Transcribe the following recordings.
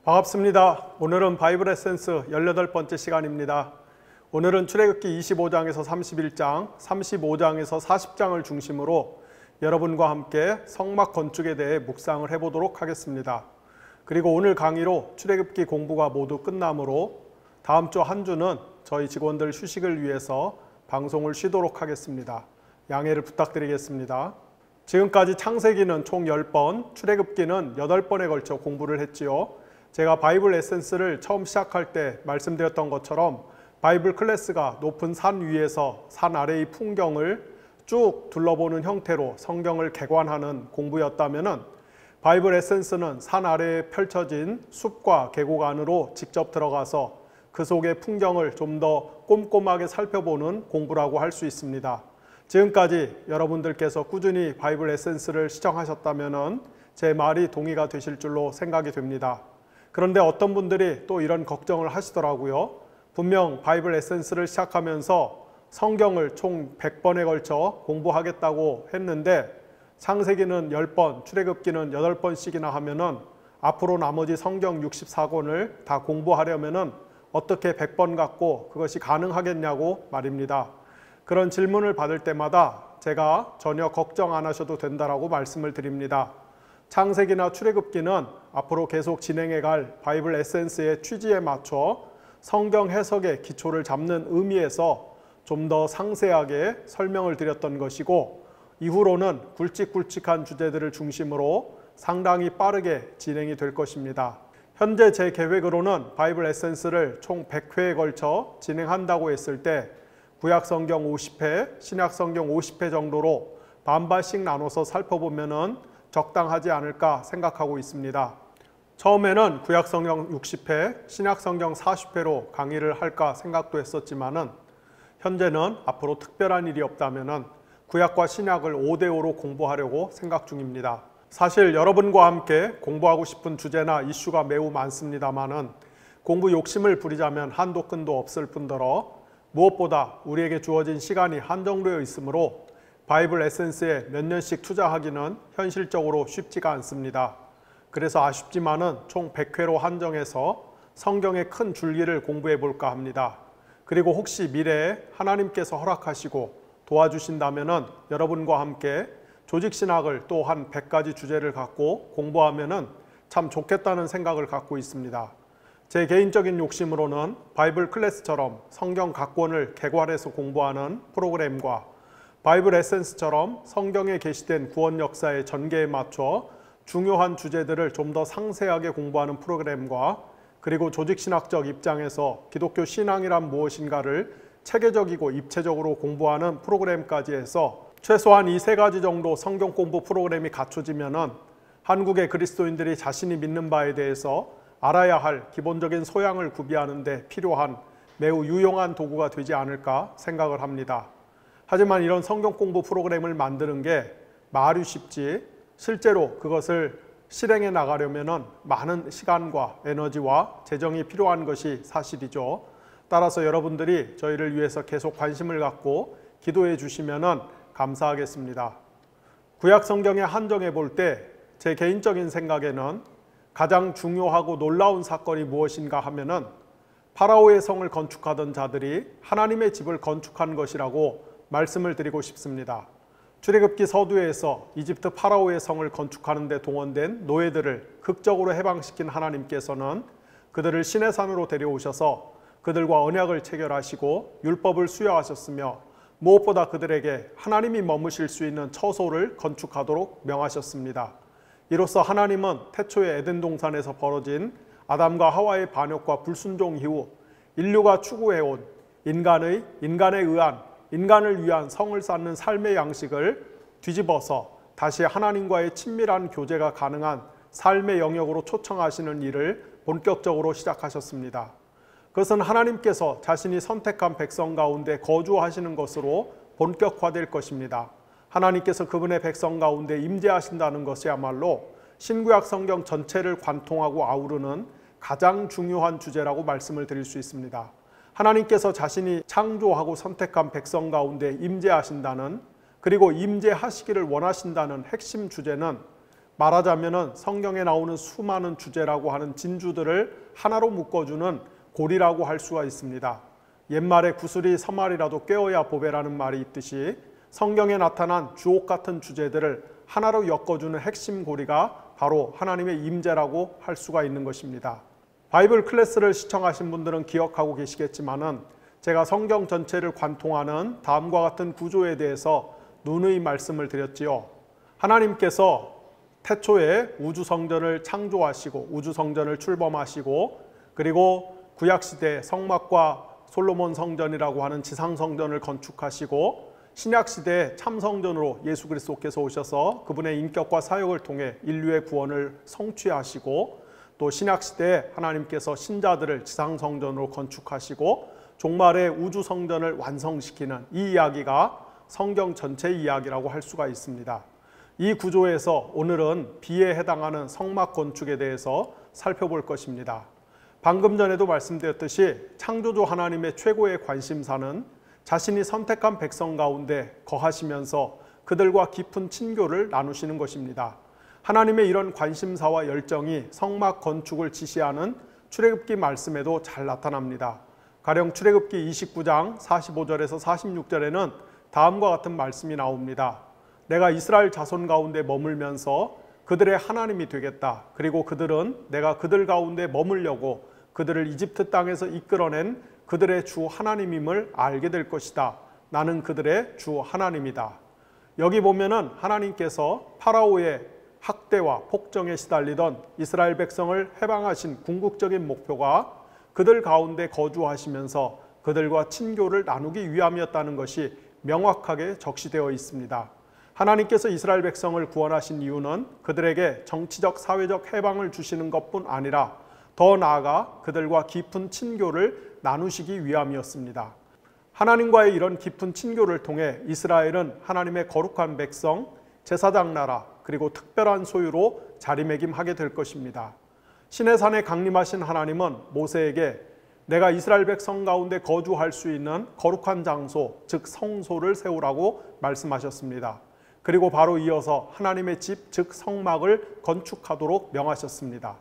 반갑습니다. 오늘은 바이블 에센스 18번째 시간입니다. 오늘은 출애굽기 25장에서 31장, 35장에서 40장을 중심으로 여러분과 함께 성막 건축에 대해 묵상을 해보도록 하겠습니다. 그리고 오늘 강의로 출애굽기 공부가 모두 끝나므로 다음 주 한 주는 저희 직원들 휴식을 위해서 방송을 쉬도록 하겠습니다. 양해를 부탁드리겠습니다. 지금까지 창세기는 총 10번, 출애굽기는 8번에 걸쳐 공부를 했지요. 제가 바이블 에센스를 처음 시작할 때 말씀드렸던 것처럼 바이블 클래스가 높은 산 위에서 산 아래의 풍경을 쭉 둘러보는 형태로 성경을 개관하는 공부였다면 바이블 에센스는 산 아래에 펼쳐진 숲과 계곡 안으로 직접 들어가서 그 속의 풍경을 좀 더 꼼꼼하게 살펴보는 공부라고 할 수 있습니다. 지금까지 여러분들께서 꾸준히 바이블 에센스를 시청하셨다면 제 말이 동의가 되실 줄로 생각이 됩니다. 그런데 어떤 분들이 또 이런 걱정을 하시더라고요. 분명 바이블 에센스를 시작하면서 성경을 총 100번에 걸쳐 공부하겠다고 했는데 창세기는 10번, 출애굽기는 8번씩이나 하면은 앞으로 나머지 성경 64권을 다 공부하려면은 어떻게 100번 갖고 그것이 가능하겠냐고 말입니다. 그런 질문을 받을 때마다 제가 전혀 걱정 안 하셔도 된다라고 말씀을 드립니다. 창세기나 출애굽기는 앞으로 계속 진행해갈 바이블 에센스의 취지에 맞춰 성경 해석의 기초를 잡는 의미에서 좀 더 상세하게 설명을 드렸던 것이고 이후로는 굵직굵직한 주제들을 중심으로 상당히 빠르게 진행이 될 것입니다. 현재 제 계획으로는 바이블 에센스를 총 100회에 걸쳐 진행한다고 했을 때 구약성경 50회, 신약성경 50회 정도로 반반씩 나눠서 살펴보면은 적당하지 않을까 생각하고 있습니다. 처음에는 구약성경 60회, 신약성경 40회로 강의를 할까 생각도 했었지만은 현재는 앞으로 특별한 일이 없다면은 구약과 신약을 5대5로 공부하려고 생각 중입니다. 사실 여러분과 함께 공부하고 싶은 주제나 이슈가 매우 많습니다만은 공부 욕심을 부리자면 한도 끝도 없을 뿐더러 무엇보다 우리에게 주어진 시간이 한정되어 있으므로 바이블 에센스에 몇 년씩 투자하기는 현실적으로 쉽지가 않습니다. 그래서 아쉽지만은 총 100회로 한정해서 성경의 큰 줄기를 공부해 볼까 합니다. 그리고 혹시 미래에 하나님께서 허락하시고 도와주신다면은 여러분과 함께 조직신학을 또 한 100가지 주제를 갖고 공부하면은 참 좋겠다는 생각을 갖고 있습니다. 제 개인적인 욕심으로는 바이블 클래스처럼 성경 각 권을 개괄해서 공부하는 프로그램과 바이블 에센스처럼 성경에 게시된 구원 역사의 전개에 맞춰 중요한 주제들을 좀 더 상세하게 공부하는 프로그램과 그리고 조직신학적 입장에서 기독교 신앙이란 무엇인가를 체계적이고 입체적으로 공부하는 프로그램까지 해서 최소한 이 세 가지 정도 성경 공부 프로그램이 갖춰지면은 한국의 그리스도인들이 자신이 믿는 바에 대해서 알아야 할 기본적인 소양을 구비하는 데 필요한 매우 유용한 도구가 되지 않을까 생각을 합니다. 하지만 이런 성경 공부 프로그램을 만드는 게 말이 쉽지 실제로 그것을 실행해 나가려면 많은 시간과 에너지와 재정이 필요한 것이 사실이죠. 따라서 여러분들이 저희를 위해서 계속 관심을 갖고 기도해 주시면 감사하겠습니다. 구약 성경에 한정해 볼 때 제 개인적인 생각에는 가장 중요하고 놀라운 사건이 무엇인가 하면은 파라오의 성을 건축하던 자들이 하나님의 집을 건축한 것이라고 말씀을 드리고 싶습니다. 출애굽기 서두에서 이집트 파라오의 성을 건축하는 데 동원된 노예들을 극적으로 해방시킨 하나님께서는 그들을 시내산으로 데려오셔서 그들과 언약을 체결하시고 율법을 수여하셨으며 무엇보다 그들에게 하나님이 머무실 수 있는 처소를 건축하도록 명하셨습니다. 이로써 하나님은 태초의 에덴 동산에서 벌어진 아담과 하와의 반역과 불순종 이후 인류가 추구해온 인간을 위한 성을 쌓는 삶의 양식을 뒤집어서 다시 하나님과의 친밀한 교제가 가능한 삶의 영역으로 초청하시는 일을 본격적으로 시작하셨습니다. 그것은 하나님께서 자신이 선택한 백성 가운데 거주하시는 것으로 본격화될 것입니다. 하나님께서 그분의 백성 가운데 임재하신다는 것이야말로 신구약 성경 전체를 관통하고 아우르는 가장 중요한 주제라고 말씀을 드릴 수 있습니다. 하나님께서 자신이 창조하고 선택한 백성 가운데 임재하신다는 그리고 임재하시기를 원하신다는 핵심 주제는 말하자면은 성경에 나오는 수많은 주제라고 하는 진주들을 하나로 묶어주는 고리라고 할 수가 있습니다. 옛말에 구슬이 서말이라도 꿰어야 보배라는 말이 있듯이 성경에 나타난 주옥 같은 주제들을 하나로 엮어주는 핵심 고리가 바로 하나님의 임재라고 할 수가 있는 것입니다. 바이블 클래스를 시청하신 분들은 기억하고 계시겠지만은 제가 성경 전체를 관통하는 다음과 같은 구조에 대해서 누누이 말씀을 드렸지요. 하나님께서 태초에 우주성전을 창조하시고 우주성전을 출범하시고 그리고 구약시대 성막과 솔로몬 성전이라고 하는 지상성전을 건축하시고 신약시대에 참성전으로 예수 그리스도께서 오셔서 그분의 인격과 사역을 통해 인류의 구원을 성취하시고 또 신약시대에 하나님께서 신자들을 지상성전으로 건축하시고 종말의 우주성전을 완성시키는 이 이야기가 성경 전체 이야기라고 할 수가 있습니다. 이 구조에서 오늘은 비에 해당하는 성막 건축에 대해서 살펴볼 것입니다. 방금 전에도 말씀드렸듯이 창조주 하나님의 최고의 관심사는 자신이 선택한 백성 가운데 거하시면서 그들과 깊은 친교를 나누시는 것입니다. 하나님의 이런 관심사와 열정이 성막 건축을 지시하는 출애굽기 말씀에도 잘 나타납니다. 가령 출애굽기 29장 45절에서 46절에는 다음과 같은 말씀이 나옵니다. 내가 이스라엘 자손 가운데 머물면서 그들의 하나님이 되겠다. 그리고 그들은 내가 그들 가운데 머물려고 그들을 이집트 땅에서 이끌어낸 그들의 주 하나님임을 알게 될 것이다. 나는 그들의 주 하나님이다. 여기 보면은 하나님께서 파라오의 학대와 폭정에 시달리던 이스라엘 백성을 해방하신 궁극적인 목표가 그들 가운데 거주하시면서 그들과 친교를 나누기 위함이었다는 것이 명확하게 적시되어 있습니다. 하나님께서 이스라엘 백성을 구원하신 이유는 그들에게 정치적, 사회적 해방을 주시는 것뿐 아니라 더 나아가 그들과 깊은 친교를 나누시기 위함이었습니다. 하나님과의 이런 깊은 친교를 통해 이스라엘은 하나님의 거룩한 백성, 제사장 나라, 그리고 특별한 소유로 자리매김하게 될 것입니다. 시내산에 강림하신 하나님은 모세에게 내가 이스라엘 백성 가운데 거주할 수 있는 거룩한 장소, 즉 성소를 세우라고 말씀하셨습니다. 그리고 바로 이어서 하나님의 집, 즉 성막을 건축하도록 명하셨습니다.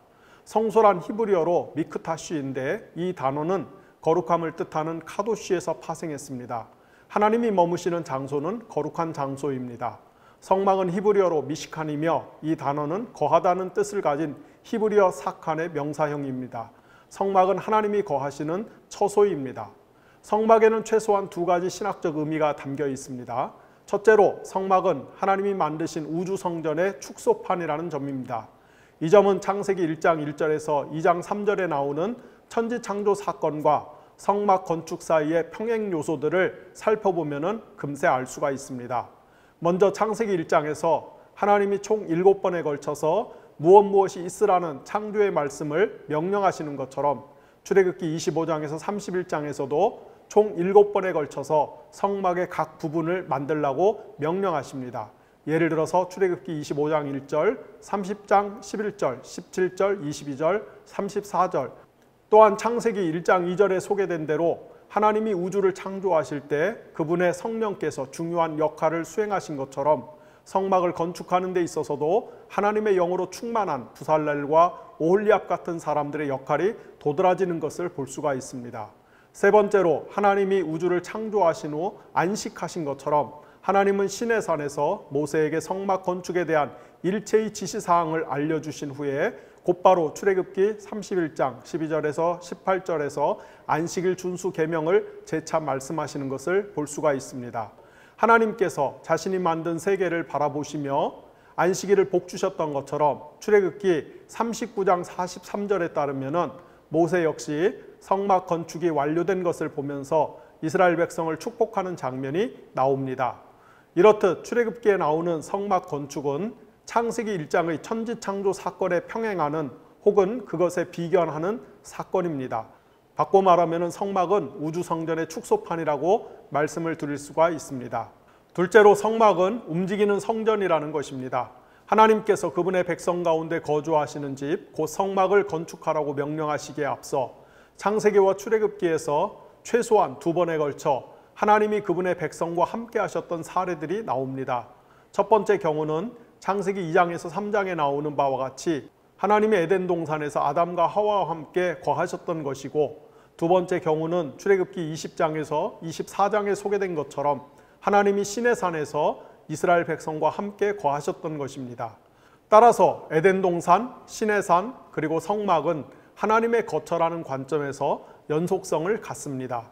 성소란 히브리어로 미크타쉬인데 이 단어는 거룩함을 뜻하는 카도시에서 파생했습니다. 하나님이 머무시는 장소는 거룩한 장소입니다. 성막은 히브리어로 미시칸이며 이 단어는 거하다는 뜻을 가진 히브리어 사칸의 명사형입니다. 성막은 하나님이 거하시는 처소입니다. 성막에는 최소한 두 가지 신학적 의미가 담겨 있습니다. 첫째로 성막은 하나님이 만드신 우주성전의 축소판이라는 점입니다. 이 점은 창세기 1장 1절에서 2장 3절에 나오는 천지창조 사건과 성막 건축 사이의 평행 요소들을 살펴보면 금세 알 수가 있습니다. 먼저 창세기 1장에서 하나님이 총 7번에 걸쳐서 무엇이 있으라는 창조의 말씀을 명령하시는 것처럼 출애굽기 25장에서 31장에서도 총 7번에 걸쳐서 성막의 각 부분을 만들라고 명령하십니다. 예를 들어서 출애굽기 25장 1절, 30장 11절, 17절, 22절, 34절, 또한 창세기 1장 2절에 소개된 대로 하나님이 우주를 창조하실 때 그분의 성령께서 중요한 역할을 수행하신 것처럼 성막을 건축하는 데 있어서도 하나님의 영으로 충만한 부살렐과 오홀리압 같은 사람들의 역할이 도드라지는 것을 볼 수가 있습니다. 세 번째로 하나님이 우주를 창조하신 후 안식하신 것처럼 하나님은 시내산에서 모세에게 성막 건축에 대한 일체의 지시사항을 알려주신 후에 곧바로 출애굽기 31장 12절에서 18절에서 안식일 준수 계명을 재차 말씀하시는 것을 볼 수가 있습니다. 하나님께서 자신이 만든 세계를 바라보시며 안식일을 복주셨던 것처럼 출애굽기 39장 43절에 따르면 모세 역시 성막 건축이 완료된 것을 보면서 이스라엘 백성을 축복하는 장면이 나옵니다. 이렇듯 출애굽기에 나오는 성막 건축은 창세기 1장의 천지창조 사건에 평행하는 혹은 그것에 비견하는 사건입니다. 바꿔 말하면 성막은 우주성전의 축소판이라고 말씀을 드릴 수가 있습니다. 둘째로 성막은 움직이는 성전이라는 것입니다. 하나님께서 그분의 백성 가운데 거주하시는 집, 곧 성막을 건축하라고 명령하시기에 앞서 창세기와 출애굽기에서 최소한 2번에 걸쳐 하나님이 그분의 백성과 함께 하셨던 사례들이 나옵니다. 첫 번째 경우는 창세기 2장에서 3장에 나오는 바와 같이 하나님의 에덴 동산에서 아담과 하와와 함께 거하셨던 것이고, 두 번째 경우는 출애굽기 20장에서 24장에 소개된 것처럼 하나님이 시내산에서 이스라엘 백성과 함께 거하셨던 것입니다. 따라서 에덴 동산, 시내산, 그리고 성막은 하나님의 거처라는 관점에서 연속성을 갖습니다.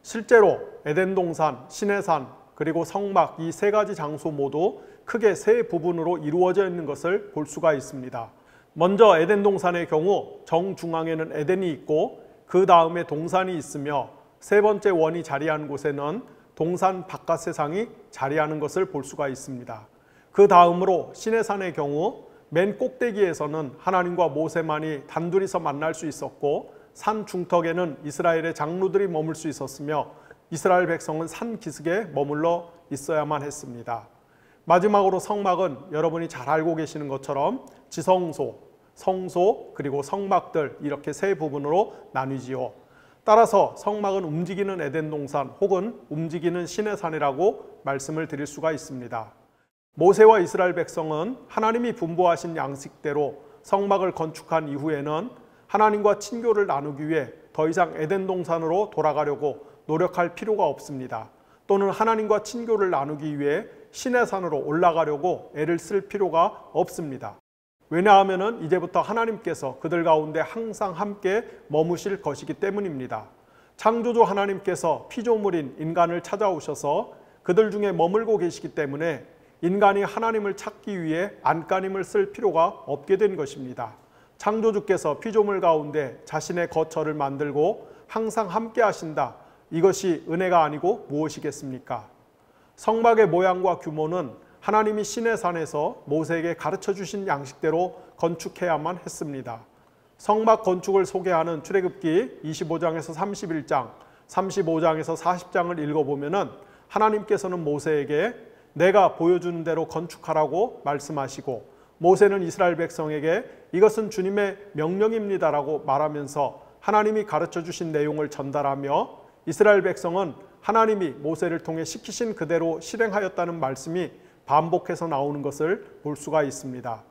실제로 에덴 동산, 시내산, 그리고 성막 이 세 가지 장소 모두 크게 세 부분으로 이루어져 있는 것을 볼 수가 있습니다. 먼저 에덴 동산의 경우 정중앙에는 에덴이 있고 그 다음에 동산이 있으며, 세 번째 원이 자리한 곳에는 동산 바깥 세상이 자리하는 것을 볼 수가 있습니다. 그 다음으로 시내산의 경우 맨 꼭대기에서는 하나님과 모세만이 단둘이서 만날 수 있었고, 산 중턱에는 이스라엘의 장로들이 머물 수 있었으며, 이스라엘 백성은 산 기슭에 머물러 있어야만 했습니다. 마지막으로 성막은 여러분이 잘 알고 계시는 것처럼 지성소, 성소, 그리고 성막들 이렇게 세 부분으로 나뉘지요. 따라서 성막은 움직이는 에덴 동산 혹은 움직이는 시내산이라고 말씀을 드릴 수가 있습니다. 모세와 이스라엘 백성은 하나님이 분부하신 양식대로 성막을 건축한 이후에는 하나님과 친교를 나누기 위해 더 이상 에덴 동산으로 돌아가려고 노력할 필요가 없습니다. 또는 하나님과 친교를 나누기 위해 시내산으로 올라가려고 애를 쓸 필요가 없습니다. 왜냐하면 이제부터 하나님께서 그들 가운데 항상 함께 머무실 것이기 때문입니다. 창조주 하나님께서 피조물인 인간을 찾아오셔서 그들 중에 머물고 계시기 때문에 인간이 하나님을 찾기 위해 안간힘을 쓸 필요가 없게 된 것입니다. 창조주께서 피조물 가운데 자신의 거처를 만들고 항상 함께 하신다. 이것이 은혜가 아니고 무엇이겠습니까? 성막의 모양과 규모는 하나님이 시내산에서 모세에게 가르쳐 주신 양식대로 건축해야만 했습니다. 성막 건축을 소개하는 출애굽기 25장에서 31장, 35장에서 40장을 읽어보면 하나님께서는 모세에게 내가 보여주는 대로 건축하라고 말씀하시고, 모세는 이스라엘 백성에게 이것은 주님의 명령입니다라고 말하면서 하나님이 가르쳐 주신 내용을 전달하며, 이스라엘 백성은 하나님이 모세를 통해 시키신 그대로 실행하였다는 말씀이 반복해서 나오는 것을 볼 수가 있습니다.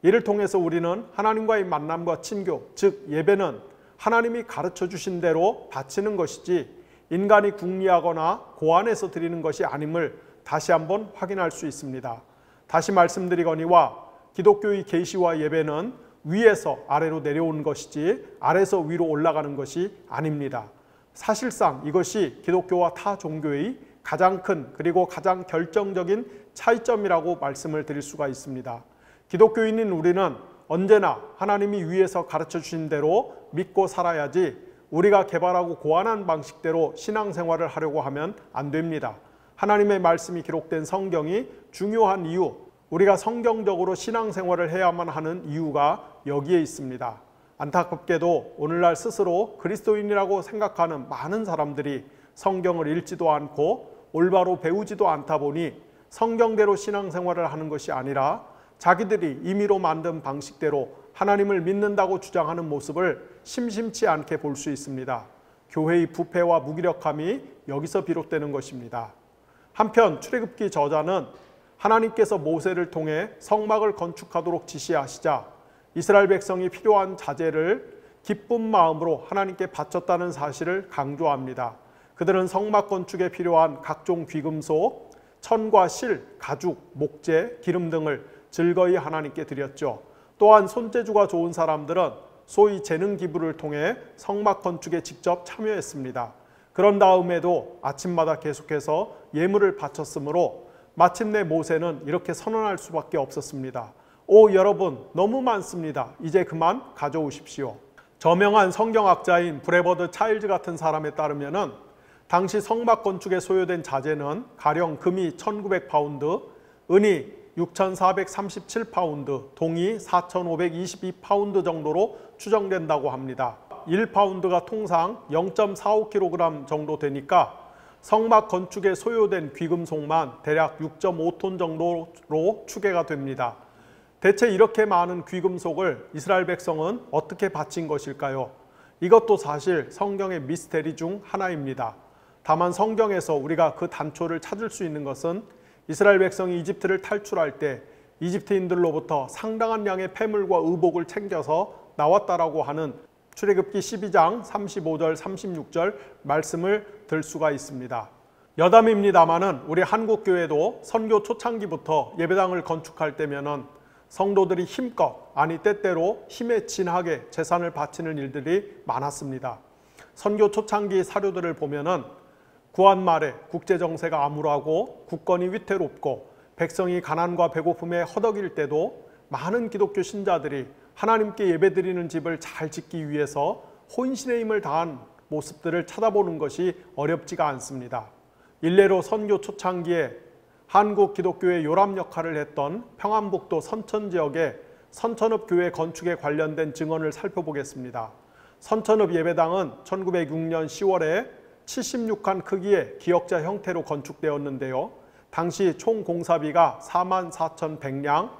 이를 통해서 우리는 하나님과의 만남과 친교, 즉 예배는 하나님이 가르쳐 주신 대로 바치는 것이지 인간이 궁리하거나 고안해서 드리는 것이 아님을 다시 한번 확인할 수 있습니다. 다시 말씀드리거니와 기독교의 계시와 예배는 위에서 아래로 내려오는 것이지 아래에서 위로 올라가는 것이 아닙니다. 사실상 이것이 기독교와 타 종교의 가장 큰 그리고 가장 결정적인 차이점이라고 말씀을 드릴 수가 있습니다. 기독교인인 우리는 언제나 하나님이 위에서 가르쳐 주신 대로 믿고 살아야지 우리가 개발하고 고안한 방식대로 신앙생활을 하려고 하면 안 됩니다. 하나님의 말씀이 기록된 성경이 중요한 이유, 우리가 성경적으로 신앙생활을 해야만 하는 이유가 여기에 있습니다. 안타깝게도 오늘날 스스로 그리스도인이라고 생각하는 많은 사람들이 성경을 읽지도 않고 올바로 배우지도 않다 보니 성경대로 신앙생활을 하는 것이 아니라 자기들이 임의로 만든 방식대로 하나님을 믿는다고 주장하는 모습을 심심치 않게 볼 수 있습니다. 교회의 부패와 무기력함이 여기서 비롯되는 것입니다. 한편 출애굽기 저자는 하나님께서 모세를 통해 성막을 건축하도록 지시하시자 이스라엘 백성이 필요한 자재를 기쁜 마음으로 하나님께 바쳤다는 사실을 강조합니다. 그들은 성막 건축에 필요한 각종 귀금속, 천과 실, 가죽, 목재, 기름 등을 즐거이 하나님께 드렸죠. 또한 손재주가 좋은 사람들은 소위 재능 기부를 통해 성막 건축에 직접 참여했습니다. 그런 다음에도 아침마다 계속해서 예물을 바쳤으므로 마침내 모세는 이렇게 선언할 수밖에 없었습니다. 오 여러분, 너무 많습니다. 이제 그만 가져오십시오. 저명한 성경학자인 브레버드 차일즈 같은 사람에 따르면 당시 성막 건축에 소요된 자재는 가령 금이 1900파운드, 은이 6437파운드, 동이 4522파운드 정도로 추정된다고 합니다. 1파운드가 통상 0.45kg 정도 되니까 성막 건축에 소요된 귀금속만 대략 6.5톤 정도로 추계가 됩니다. 대체 이렇게 많은 귀금속을 이스라엘 백성은 어떻게 바친 것일까요? 이것도 사실 성경의 미스테리 중 하나입니다. 다만 성경에서 우리가 그 단초를 찾을 수 있는 것은 이스라엘 백성이 이집트를 탈출할 때 이집트인들로부터 상당한 양의 폐물과 의복을 챙겨서 나왔다라고 하는 출애굽기 12장 35절 36절 말씀을 들 수가 있습니다. 여담입니다마는 우리 한국교회도 선교 초창기부터 예배당을 건축할 때면은 성도들이 힘껏, 아니 때때로 힘에 진하게 제산을 바치는 일들이 많았습니다. 선교 초창기 사료들을 보면은 구한 말에 국제정세가 암울하고 국권이 위태롭고 백성이 가난과 배고픔에 허덕일 때도 많은 기독교 신자들이 하나님께 예배드리는 집을 잘 짓기 위해서 혼신의 힘을 다한 모습들을 찾아보는 것이 어렵지가 않습니다. 일례로 선교 초창기에 한국 기독교의 요람 역할을 했던 평안북도 선천 지역의 선천읍 교회 건축에 관련된 증언을 살펴보겠습니다. 선천읍 예배당은 1906년 10월에 76칸 크기의 기역자 형태로 건축되었는데요. 당시 총 공사비가 44,100량,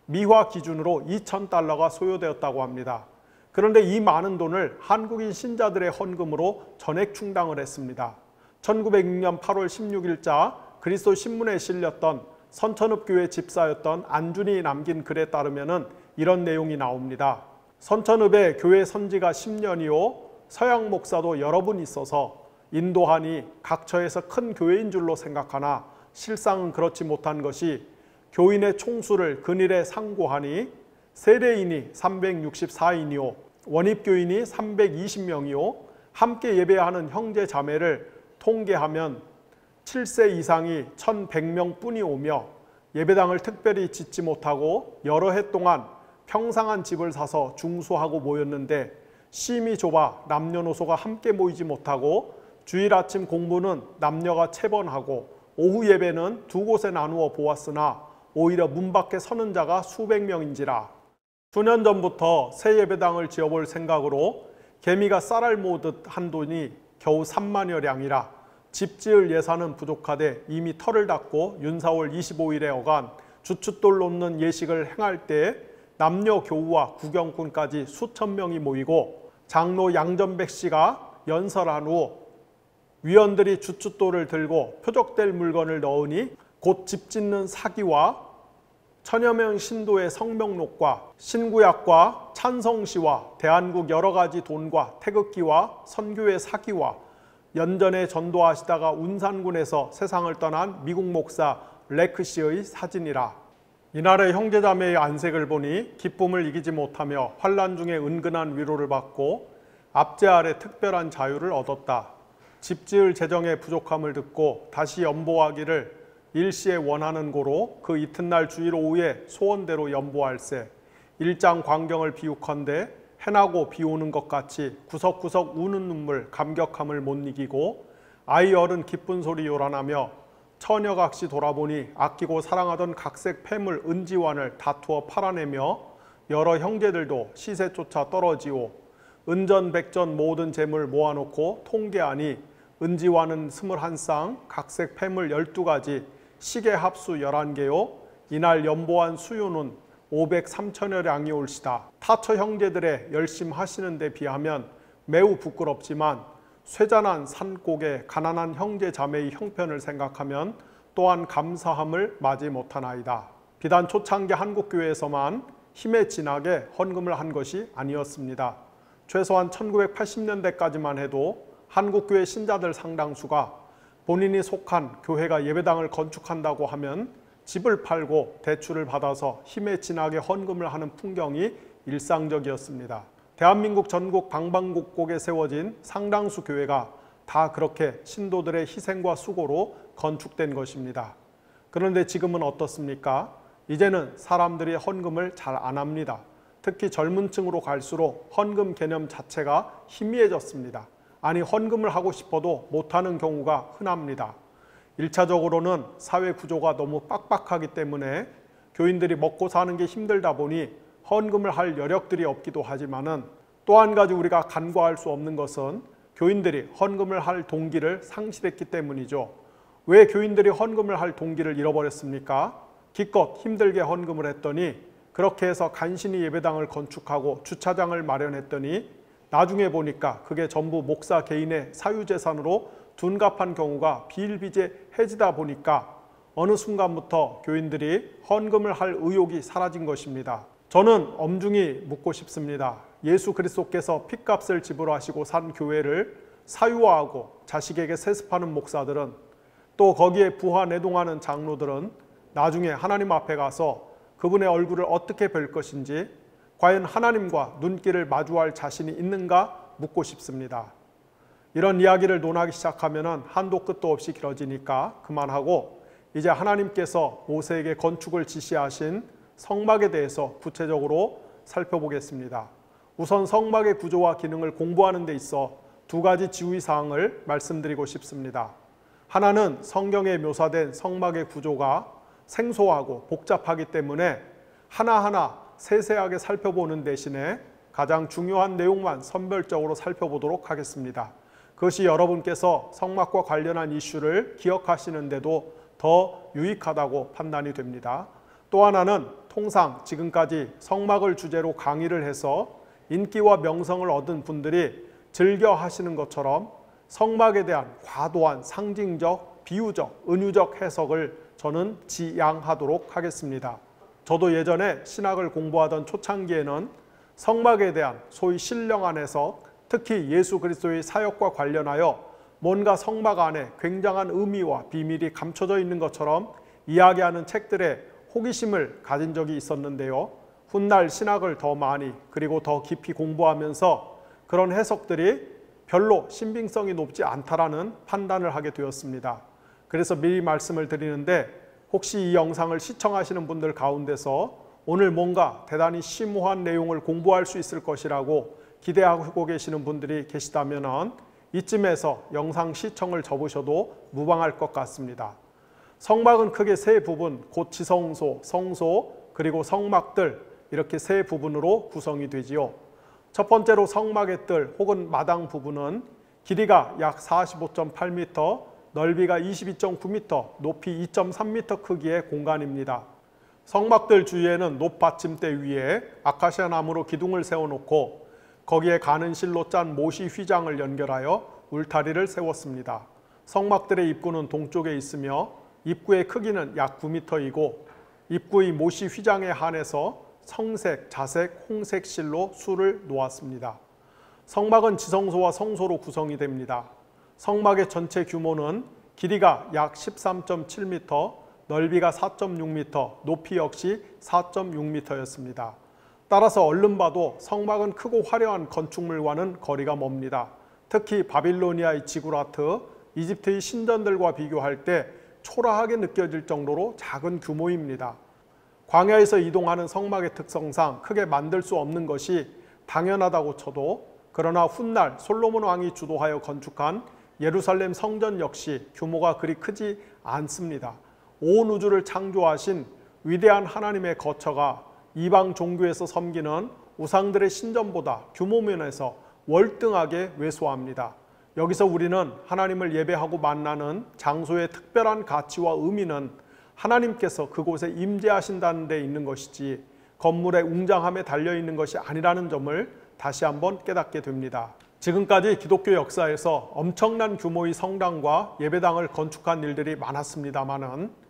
미화 기준으로 2,000달러가 소요되었다고 합니다. 그런데 이 많은 돈을 한국인 신자들의 헌금으로 전액 충당을 했습니다. 1906년 8월 16일자 그리스도 신문에 실렸던 선천읍 교회 집사였던 안준이 남긴 글에 따르면 이런 내용이 나옵니다. 선천읍의 교회 선지가 10년이요 서양 목사도 여러 분 있어서 인도하니 각처에서 큰 교회인 줄로 생각하나 실상은 그렇지 못한 것이 교인의 총수를 근일에 상고하니 세례인이 364인이요 원입교인이 320명이요 함께 예배하는 형제 자매를 통계하면 7세 이상이 1,100명 뿐이 오며 예배당을 특별히 짓지 못하고 여러 해 동안 평상한 집을 사서 중수하고 모였는데 심이 좁아 남녀노소가 함께 모이지 못하고 주일 아침 공부는 남녀가 체번하고 오후 예배는 두 곳에 나누어 보았으나 오히려 문 밖에 서는 자가 수백 명인지라. 수년 전부터 새 예배당을 지어볼 생각으로 개미가 쌀알 모으듯 한 돈이 겨우 3만여 량이라 집 지을 예산은 부족하되 이미 터를 닦고 윤사월 25일에 어간 주춧돌 놓는 예식을 행할 때 남녀 교우와 구경꾼까지 수천 명이 모이고 장로 양전백 씨가 연설한 후 위원들이 주춧돌을 들고 표적될 물건을 넣으니 곧 집 짓는 사기와 천여 명 신도의 성명록과 신구약과 찬성시와 대한국 여러 가지 돈과 태극기와 선교의 사기와 연전에 전도하시다가 운산군에서 세상을 떠난 미국 목사 레크 씨의 사진이라. 이날의 형제자매의 안색을 보니 기쁨을 이기지 못하며 환난 중에 은근한 위로를 받고 압제 아래 특별한 자유를 얻었다. 집 지을 재정의 부족함을 듣고 다시 연보하기를 일시에 원하는 고로 그 이튿날 주일 오후에 소원대로 연보할세. 일장 광경을 비욱한데 해나고 비 오는 것 같이 구석구석 우는 눈물 감격함을 못 이기고 아이 어른 기쁜 소리 요란하며 처녀각시 돌아보니 아끼고 사랑하던 각색 폐물 은지환을 다투어 팔아내며 여러 형제들도 시세 쫓아 떨어지오. 은전백전 모든 재물 모아놓고 통계하니 은지환은 21쌍, 각색 폐물 12가지, 시계 합수 11개요. 이날 연보한 수요는 503천여 량이 올시다. 타처 형제들의 열심 하시는 데 비하면 매우 부끄럽지만 쇠잔한 산골의 가난한 형제 자매의 형편을 생각하면 또한 감사함을 마지 못하나이다. 비단 초창기 한국교회에서만 힘에 진하게 헌금을 한 것이 아니었습니다. 최소한 1980년대까지만 해도 한국교회 신자들 상당수가 본인이 속한 교회가 예배당을 건축한다고 하면 집을 팔고 대출을 받아서 힘에 진하게 헌금을 하는 풍경이 일상적이었습니다. 대한민국 전국 방방곡곡에 세워진 상당수 교회가 다 그렇게 신도들의 희생과 수고로 건축된 것입니다. 그런데 지금은 어떻습니까? 이제는 사람들이 헌금을 잘 안 합니다. 특히 젊은 층으로 갈수록 헌금 개념 자체가 희미해졌습니다. 아니 헌금을 하고 싶어도 못하는 경우가 흔합니다. 1차적으로는 사회 구조가 너무 빡빡하기 때문에 교인들이 먹고 사는 게 힘들다 보니 헌금을 할 여력들이 없기도 하지만은 또 한 가지 우리가 간과할 수 없는 것은 교인들이 헌금을 할 동기를 상실했기 때문이죠. 왜 교인들이 헌금을 할 동기를 잃어버렸습니까? 기껏 힘들게 헌금을 했더니 그렇게 해서 간신히 예배당을 건축하고 주차장을 마련했더니 나중에 보니까 그게 전부 목사 개인의 사유재산으로 둔갑한 경우가 비일비재해지다 보니까 어느 순간부터 교인들이 헌금을 할 의욕이 사라진 것입니다. 저는 엄중히 묻고 싶습니다. 예수 그리스도께서 핏값을 지불하시고 산 교회를 사유화하고 자식에게 세습하는 목사들은, 또 거기에 부하내동하는 장로들은 나중에 하나님 앞에 가서 그분의 얼굴을 어떻게 뵐 것인지, 과연 하나님과 눈길을 마주할 자신이 있는가 묻고 싶습니다. 이런 이야기를 논하기 시작하면 한도 끝도 없이 길어지니까 그만하고, 이제 하나님께서 모세에게 건축을 지시하신 성막에 대해서 구체적으로 살펴보겠습니다. 우선 성막의 구조와 기능을 공부하는 데 있어 두 가지 주의사항을 말씀드리고 싶습니다. 하나는 성경에 묘사된 성막의 구조가 생소하고 복잡하기 때문에 하나하나 세세하게 살펴보는 대신에 가장 중요한 내용만 선별적으로 살펴보도록 하겠습니다. 그것이 여러분께서 성막과 관련한 이슈를 기억하시는데도 더 유익하다고 판단이 됩니다. 또 하나는 통상 지금까지 성막을 주제로 강의를 해서 인기와 명성을 얻은 분들이 즐겨 하시는 것처럼 성막에 대한 과도한 상징적, 비유적, 은유적 해석을 저는 지양하도록 하겠습니다. 저도 예전에 신학을 공부하던 초창기에는 성막에 대한 소위 신령한 해석, 특히 예수 그리스도의 사역과 관련하여 뭔가 성막 안에 굉장한 의미와 비밀이 감춰져 있는 것처럼 이야기하는 책들에 호기심을 가진 적이 있었는데요. 훗날 신학을 더 많이 그리고 더 깊이 공부하면서 그런 해석들이 별로 신빙성이 높지 않다라는 판단을 하게 되었습니다. 그래서 미리 말씀을 드리는데, 혹시 이 영상을 시청하시는 분들 가운데서 오늘 뭔가 대단히 심오한 내용을 공부할 수 있을 것이라고 기대하고 계시는 분들이 계시다면 이쯤에서 영상 시청을 접으셔도 무방할 것 같습니다. 성막은 크게 세 부분, 곧 지성소, 성소, 그리고 성막들, 이렇게 세 부분으로 구성이 되지요. 첫 번째로 성막의 뜰 혹은 마당 부분은 길이가 약 45.8m, 넓이가 22.9m, 높이 2.3m 크기의 공간입니다. 성막들 주위에는 높받침대 위에 아카시아 나무로 기둥을 세워놓고 거기에 가는 실로 짠 모시 휘장을 연결하여 울타리를 세웠습니다. 성막들의 입구는 동쪽에 있으며 입구의 크기는 약 9m이고 입구의 모시 휘장에 한해서 성색, 자색, 홍색 실로 수를 놓았습니다. 성막은 지성소와 성소로 구성이 됩니다. 성막의 전체 규모는 길이가 약 13.7m, 넓이가 4.6m, 높이 역시 4.6m였습니다. 따라서 얼른 봐도 성막은 크고 화려한 건축물과는 거리가 멉니다. 특히 바빌로니아의 지구라트, 이집트의 신전들과 비교할 때 초라하게 느껴질 정도로 작은 규모입니다. 광야에서 이동하는 성막의 특성상 크게 만들 수 없는 것이 당연하다고 쳐도, 그러나 훗날 솔로몬 왕이 주도하여 건축한 예루살렘 성전 역시 규모가 그리 크지 않습니다. 온 우주를 창조하신 위대한 하나님의 거처가 이방 종교에서 섬기는 우상들의 신전보다 규모 면에서 월등하게 왜소합니다. 여기서 우리는 하나님을 예배하고 만나는 장소의 특별한 가치와 의미는 하나님께서 그곳에 임재하신다는 데 있는 것이지 건물의 웅장함에 달려있는 것이 아니라는 점을 다시 한번 깨닫게 됩니다. 지금까지 기독교 역사에서 엄청난 규모의 성당과 예배당을 건축한 일들이 많았습니다마는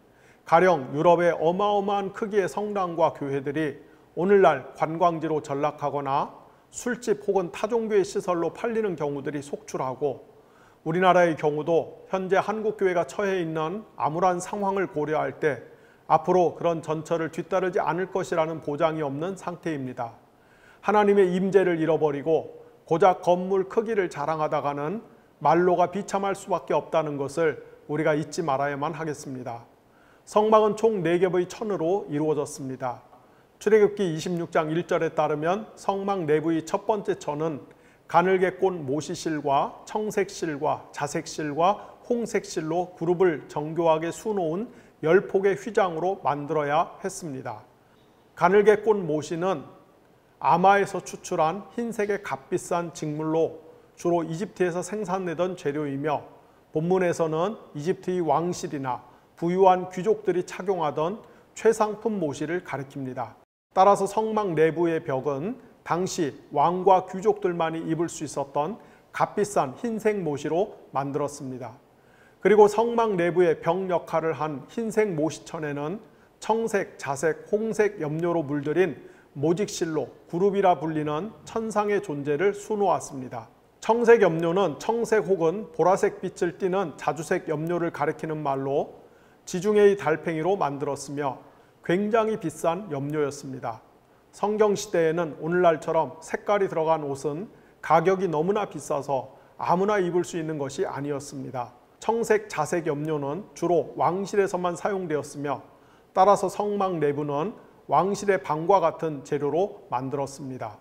가령 유럽의 어마어마한 크기의 성당과 교회들이 오늘날 관광지로 전락하거나 술집 혹은 타종교의 시설로 팔리는 경우들이 속출하고, 우리나라의 경우도 현재 한국교회가 처해 있는 암울한 상황을 고려할 때 앞으로 그런 전철을 뒤따르지 않을 것이라는 보장이 없는 상태입니다. 하나님의 임재를 잃어버리고 고작 건물 크기를 자랑하다가는 말로가 비참할 수밖에 없다는 것을 우리가 잊지 말아야만 하겠습니다. 성막은 총 4겹의 천으로 이루어졌습니다. 출애굽기 26장 1절에 따르면 성막 내부의 첫 번째 천은 가늘게 꼰 모시실과 청색실과 자색실과 홍색실로 그룹을 정교하게 수놓은 10폭의 휘장으로 만들어야 했습니다. 가늘게 꼰 모시는 아마에서 추출한 흰색의 값비싼 직물로 주로 이집트에서 생산되던 재료이며, 본문에서는 이집트의 왕실이나 부유한 귀족들이 착용하던 최상품 모시를 가리킵니다. 따라서 성막 내부의 벽은 당시 왕과 귀족들만이 입을 수 있었던 값비싼 흰색 모시로 만들었습니다. 그리고 성막 내부의 벽 역할을 한 흰색 모시천에는 청색, 자색, 홍색 염료로 물들인 모직실로 그룹이라 불리는 천상의 존재를 수놓았습니다. 청색 염료는 청색 혹은 보라색 빛을 띠는 자주색 염료를 가리키는 말로 지중해의 달팽이로 만들었으며 굉장히 비싼 염료였습니다. 성경시대에는 오늘날처럼 색깔이 들어간 옷은 가격이 너무나 비싸서 아무나 입을 수 있는 것이 아니었습니다. 청색, 자색 염료는 주로 왕실에서만 사용되었으며 따라서 성막 내부는 왕실의 방과 같은 재료로 만들었습니다.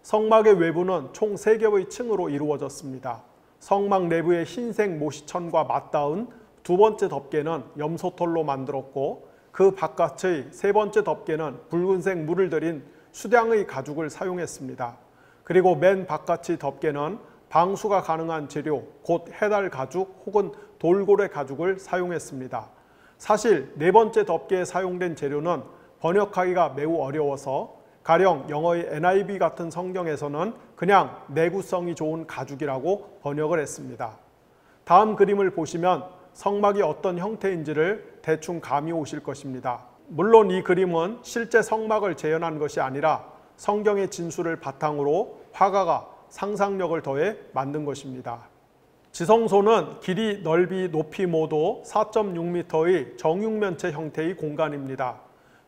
성막의 외부는 총 3겹의 층으로 이루어졌습니다. 성막 내부의 흰색 모시천과 맞닿은 두 번째 덮개는 염소털로 만들었고 그 바깥의 세 번째 덮개는 붉은색 물을 들인 수량의 가죽을 사용했습니다. 그리고 맨 바깥의 덮개는 방수가 가능한 재료, 곧 해달 가죽 혹은 돌고래 가죽을 사용했습니다. 사실 네 번째 덮개에 사용된 재료는 번역하기가 매우 어려워서 가령 영어의 NIV 같은 성경에서는 그냥 내구성이 좋은 가죽이라고 번역을 했습니다. 다음 그림을 보시면 성막이 어떤 형태인지를 대충 감이 오실 것입니다. 물론 이 그림은 실제 성막을 재현한 것이 아니라 성경의 진술을 바탕으로 화가가 상상력을 더해 만든 것입니다. 지성소는 길이, 넓이, 높이 모두 4.6m의 정육면체 형태의 공간입니다.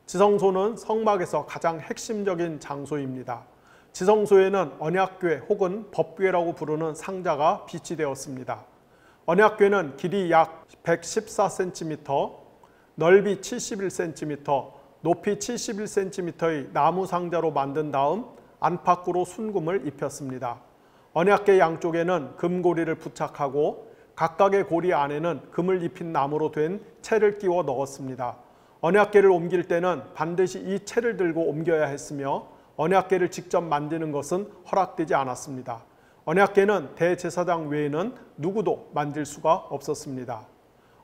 지성소는 성막에서 가장 핵심적인 장소입니다. 지성소에는 언약궤 혹은 법궤라고 부르는 상자가 비치되었습니다. 언약궤는 길이 약 114cm, 넓이 71cm, 높이 71cm의 나무 상자로 만든 다음 안팎으로 순금을 입혔습니다. 언약궤 양쪽에는 금고리를 부착하고 각각의 고리 안에는 금을 입힌 나무로 된 채를 끼워 넣었습니다. 언약궤를 옮길 때는 반드시 이 채를 들고 옮겨야 했으며 언약궤를 직접 만드는 것은 허락되지 않았습니다. 언약궤는 대제사장 외에는 누구도 만질 수가 없었습니다.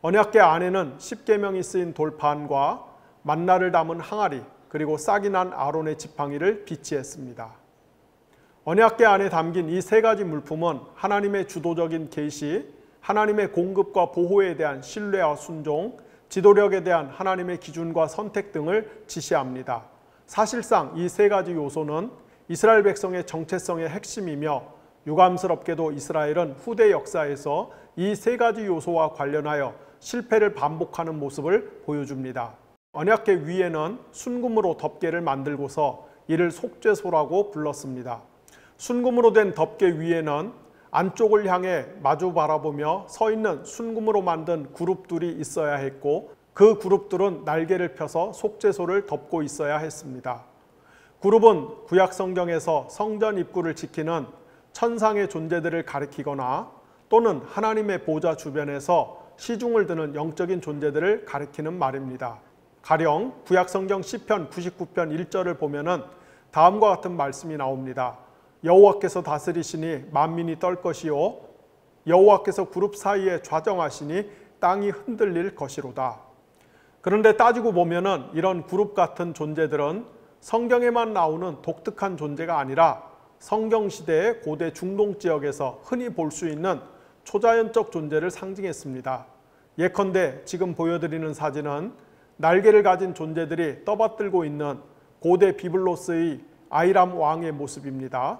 언약궤 안에는 십계명이 쓰인 돌판과 만나를 담은 항아리, 그리고 싹이 난 아론의 지팡이를 비치했습니다. 언약궤 안에 담긴 이 세 가지 물품은 하나님의 주도적인 계시, 하나님의 공급과 보호에 대한 신뢰와 순종, 지도력에 대한 하나님의 기준과 선택 등을 지시합니다. 사실상 이 세 가지 요소는 이스라엘 백성의 정체성의 핵심이며 유감스럽게도 이스라엘은 후대 역사에서 이 세 가지 요소와 관련하여 실패를 반복하는 모습을 보여줍니다. 언약궤 위에는 순금으로 덮개를 만들고서 이를 속죄소라고 불렀습니다. 순금으로 된 덮개 위에는 안쪽을 향해 마주 바라보며 서 있는 순금으로 만든 그룹들이 있어야 했고 그 그룹들은 날개를 펴서 속죄소를 덮고 있어야 했습니다. 그룹은 구약 성경에서 성전 입구를 지키는 천상의 존재들을 가리키거나 또는 하나님의 보좌 주변에서 시중을 드는 영적인 존재들을 가리키는 말입니다. 가령 구약 성경 시편 99편 1절을 보면은 다음과 같은 말씀이 나옵니다. 여호와께서 다스리시니 만민이 떨 것이요 여호와께서 그룹 사이에 좌정하시니 땅이 흔들릴 것이로다. 그런데 따지고 보면은 이런 그룹 같은 존재들은 성경에만 나오는 독특한 존재가 아니라 성경 시대의 고대 중동 지역에서 흔히 볼 수 있는 초자연적 존재를 상징했습니다. 예컨대 지금 보여드리는 사진은 날개를 가진 존재들이 떠받들고 있는 고대 비블로스의 아이람 왕의 모습입니다.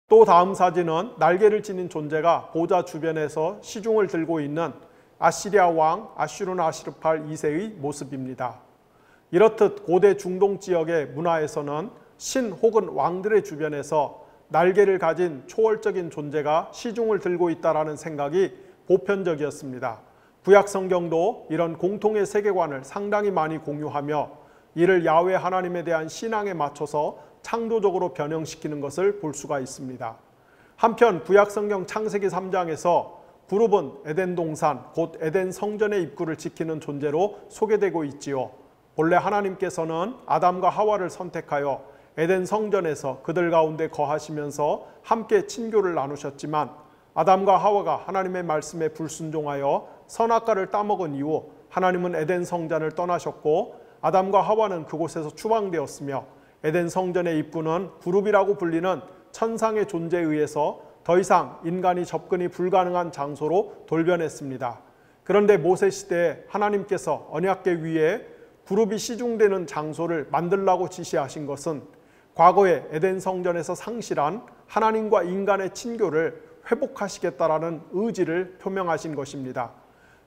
또 다음 사진은 날개를 지닌 존재가 보좌 주변에서 시중을 들고 있는 아시리아 왕 아슈르나시르팔 2세의 모습입니다. 이렇듯 고대 중동 지역의 문화에서는 신 혹은 왕들의 주변에서 날개를 가진 초월적인 존재가 시중을 들고 있다는 생각이 보편적이었습니다. 구약 성경도 이런 공통의 세계관을 상당히 많이 공유하며 이를 야훼 하나님에 대한 신앙에 맞춰서 창조적으로 변형시키는 것을 볼 수가 있습니다. 한편 구약 성경 창세기 3장에서 그룹은 에덴 동산, 곧 에덴 성전의 입구를 지키는 존재로 소개되고 있지요. 본래 하나님께서는 아담과 하와를 선택하여 에덴 성전에서 그들 가운데 거하시면서 함께 친교를 나누셨지만 아담과 하와가 하나님의 말씀에 불순종하여 선악과를 따먹은 이후 하나님은 에덴 성전을 떠나셨고 아담과 하와는 그곳에서 추방되었으며 에덴 성전의 입구는 그룹이라고 불리는 천상의 존재에 의해서 더 이상 인간이 접근이 불가능한 장소로 돌변했습니다. 그런데 모세 시대에 하나님께서 언약궤 위에 그룹이 시중되는 장소를 만들라고 지시하신 것은 과거에 에덴 성전에서 상실한 하나님과 인간의 친교를 회복하시겠다라는 의지를 표명하신 것입니다.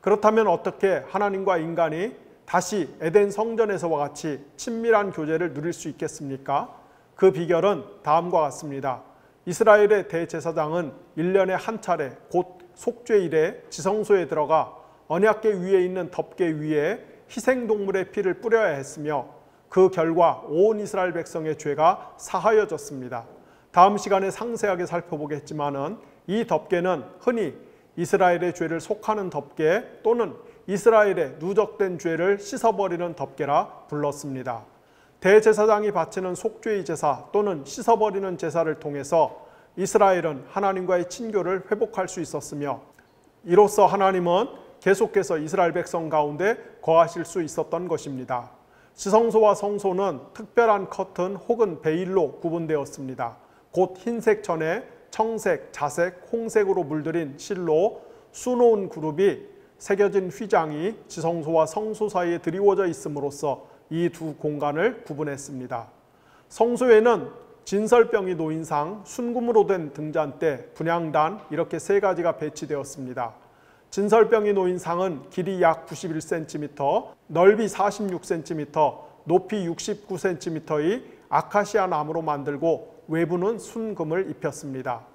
그렇다면 어떻게 하나님과 인간이 다시 에덴 성전에서와 같이 친밀한 교제를 누릴 수 있겠습니까? 그 비결은 다음과 같습니다. 이스라엘의 대제사장은 1년에 한 차례 곧 속죄일에 지성소에 들어가 언약궤 위에 있는 덮개 위에 희생동물의 피를 뿌려야 했으며 그 결과 온 이스라엘 백성의 죄가 사하여졌습니다. 다음 시간에 상세하게 살펴보겠지만은 이 덮개는 흔히 이스라엘의 죄를 속하는 덮개 또는 이스라엘의 누적된 죄를 씻어버리는 덮개라 불렀습니다. 대제사장이 바치는 속죄의 제사 또는 씻어버리는 제사를 통해서 이스라엘은 하나님과의 친교를 회복할 수 있었으며 이로써 하나님은 계속해서 이스라엘 백성 가운데 거하실 수 있었던 것입니다. 지성소와 성소는 특별한 커튼 혹은 베일로 구분되었습니다. 곧 흰색 천에 청색, 자색, 홍색으로 물들인 실로 수놓은 그룹이 새겨진 휘장이 지성소와 성소 사이에 드리워져 있음으로써 이 두 공간을 구분했습니다. 성소에는 진설병이 놓인 상, 순금으로 된 등잔대, 분향단 이렇게 세 가지가 배치되었습니다. 진설병이 놓인 상은 길이 약 91cm, 넓이 46cm, 높이 69cm의 아카시아 나무로 만들고 외부는 순금을 입혔습니다.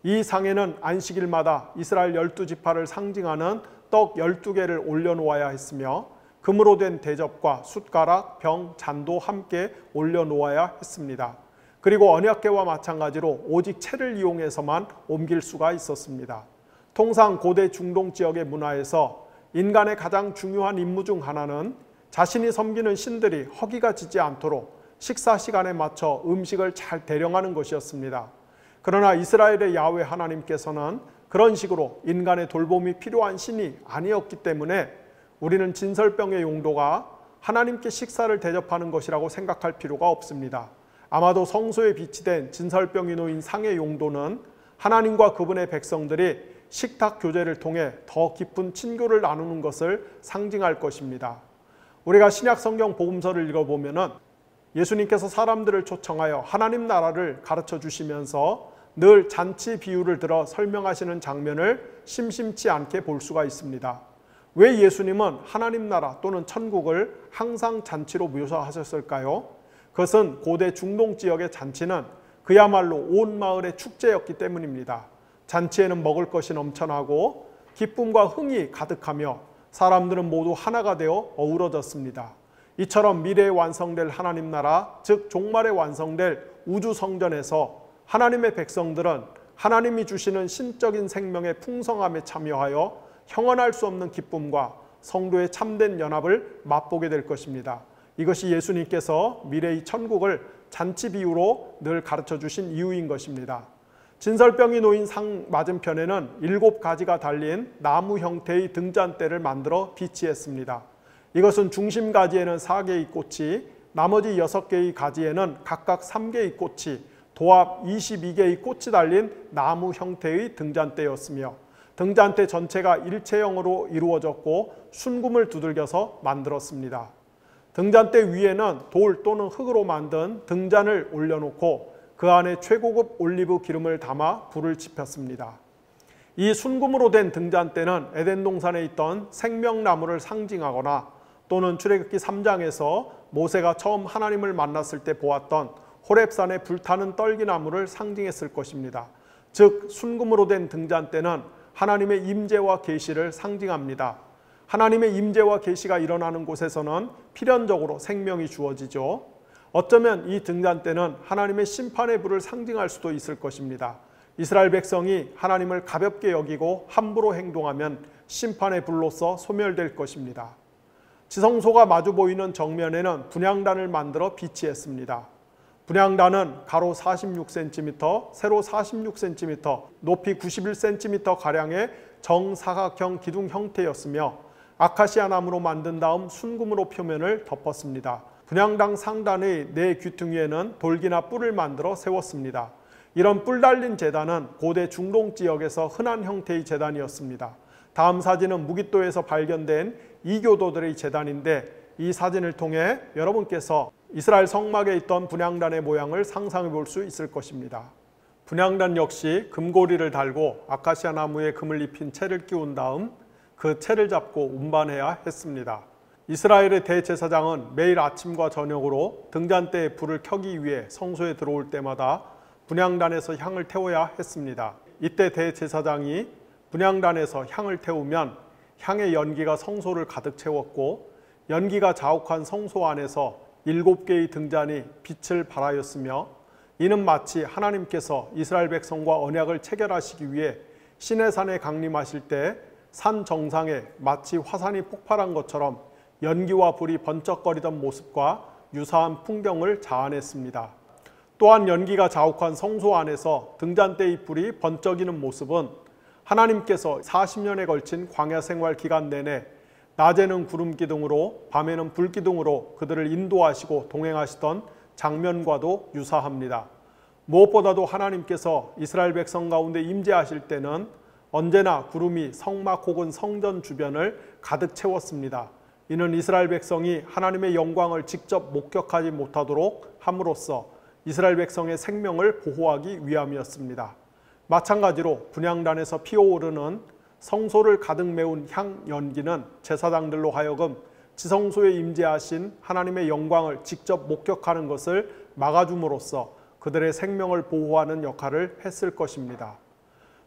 이 상에는 안식일마다 이스라엘 12지파를 상징하는 떡 12개를 올려놓아야 했으며 금으로 된 대접과 숟가락, 병, 잔도 함께 올려놓아야 했습니다. 그리고 언약궤와 마찬가지로 오직 채를 이용해서만 옮길 수가 있었습니다. 통상 고대 중동 지역의 문화에서 인간의 가장 중요한 임무 중 하나는 자신이 섬기는 신들이 허기가 지지 않도록 식사 시간에 맞춰 음식을 잘 대령하는 것이었습니다. 그러나 이스라엘의 야훼 하나님께서는 그런 식으로 인간의 돌봄이 필요한 신이 아니었기 때문에 우리는 진설병의 용도가 하나님께 식사를 대접하는 것이라고 생각할 필요가 없습니다. 아마도 성소에 비치된 진설병이 놓인 상의 용도는 하나님과 그분의 백성들이 식탁 교제를 통해 더 깊은 친교를 나누는 것을 상징할 것입니다. 우리가 신약 성경 복음서를 읽어보면은 예수님께서 사람들을 초청하여 하나님 나라를 가르쳐 주시면서 늘 잔치 비유를 들어 설명하시는 장면을 심심치 않게 볼 수가 있습니다. 왜 예수님은 하나님 나라 또는 천국을 항상 잔치로 묘사하셨을까요? 그것은 고대 중동 지역의 잔치는 그야말로 온 마을의 축제였기 때문입니다. 잔치에는 먹을 것이 넘쳐나고 기쁨과 흥이 가득하며 사람들은 모두 하나가 되어 어우러졌습니다. 이처럼 미래에 완성될 하나님 나라, 즉 종말에 완성될 우주 성전에서 하나님의 백성들은 하나님이 주시는 신적인 생명의 풍성함에 참여하여 형언할 수 없는 기쁨과 성도의 참된 연합을 맛보게 될 것입니다. 이것이 예수님께서 미래의 천국을 잔치 비유로 늘 가르쳐 주신 이유인 것입니다. 진설병이 놓인 상 맞은편에는 7가지가 달린 나무 형태의 등잔대를 만들어 비치했습니다. 이것은 중심 가지에는 4개의 꽃이, 나머지 6개의 가지에는 각각 3개의 꽃이, 도합 22개의 꽃이 달린 나무 형태의 등잔대였으며 등잔대 전체가 일체형으로 이루어졌고 순금을 두들겨서 만들었습니다. 등잔대 위에는 돌 또는 흙으로 만든 등잔을 올려놓고 그 안에 최고급 올리브 기름을 담아 불을 지폈습니다. 이 순금으로 된 등잔대는 에덴 동산에 있던 생명나무를 상징하거나 또는 출애굽기 3장에서 모세가 처음 하나님을 만났을 때 보았던 호렙산의 불타는 떨기나무를 상징했을 것입니다. 즉 순금으로 된 등잔대는 하나님의 임재와 계시를 상징합니다. 하나님의 임재와 계시가 일어나는 곳에서는 필연적으로 생명이 주어지죠. 어쩌면 이 등잔대는 하나님의 심판의 불을 상징할 수도 있을 것입니다. 이스라엘 백성이 하나님을 가볍게 여기고 함부로 행동하면 심판의 불로서 소멸될 것입니다. 지성소가 마주 보이는 정면에는 분향단을 만들어 비치했습니다. 분향단은 가로 46cm, 세로 46cm, 높이 91cm가량의 정사각형 기둥 형태였으며 아카시아 나무로 만든 다음 순금으로 표면을 덮었습니다. 분향당 상단의 4귀퉁이에는 돌기나 뿔을 만들어 세웠습니다. 이런 뿔 달린 제단은 고대 중동 지역에서 흔한 형태의 제단이었습니다. 다음 사진은 무기또에서 발견된 이교도들의 제단인데, 이 사진을 통해 여러분께서 이스라엘 성막에 있던 분향단의 모양을 상상해 볼 수 있을 것입니다. 분향단 역시 금고리를 달고 아카시아 나무에 금을 입힌 채를 끼운 다음 그 채를 잡고 운반해야 했습니다. 이스라엘의 대제사장은 매일 아침과 저녁으로 등잔대에 불을 켜기 위해 성소에 들어올 때마다 분향단에서 향을 태워야 했습니다. 이때 대제사장이 분향단에서 향을 태우면 향의 연기가 성소를 가득 채웠고, 연기가 자욱한 성소 안에서 7개의 등잔이 빛을 발하였으며, 이는 마치 하나님께서 이스라엘 백성과 언약을 체결하시기 위해 시내산에 강림하실 때 산 정상에 마치 화산이 폭발한 것처럼 연기와 불이 번쩍거리던 모습과 유사한 풍경을 자아냈습니다. 또한 연기가 자욱한 성소 안에서 등잔대의 불이 번쩍이는 모습은 하나님께서 40년에 걸친 광야 생활 기간 내내 낮에는 구름 기둥으로 밤에는 불 기둥으로 그들을 인도하시고 동행하시던 장면과도 유사합니다. 무엇보다도 하나님께서 이스라엘 백성 가운데 임재하실 때는 언제나 구름이 성막 혹은 성전 주변을 가득 채웠습니다. 이는 이스라엘 백성이 하나님의 영광을 직접 목격하지 못하도록 함으로써 이스라엘 백성의 생명을 보호하기 위함이었습니다. 마찬가지로 분향단에서 피어오르는 성소를 가득 메운 향 연기는 제사장들로 하여금 지성소에 임재하신 하나님의 영광을 직접 목격하는 것을 막아줌으로써 그들의 생명을 보호하는 역할을 했을 것입니다.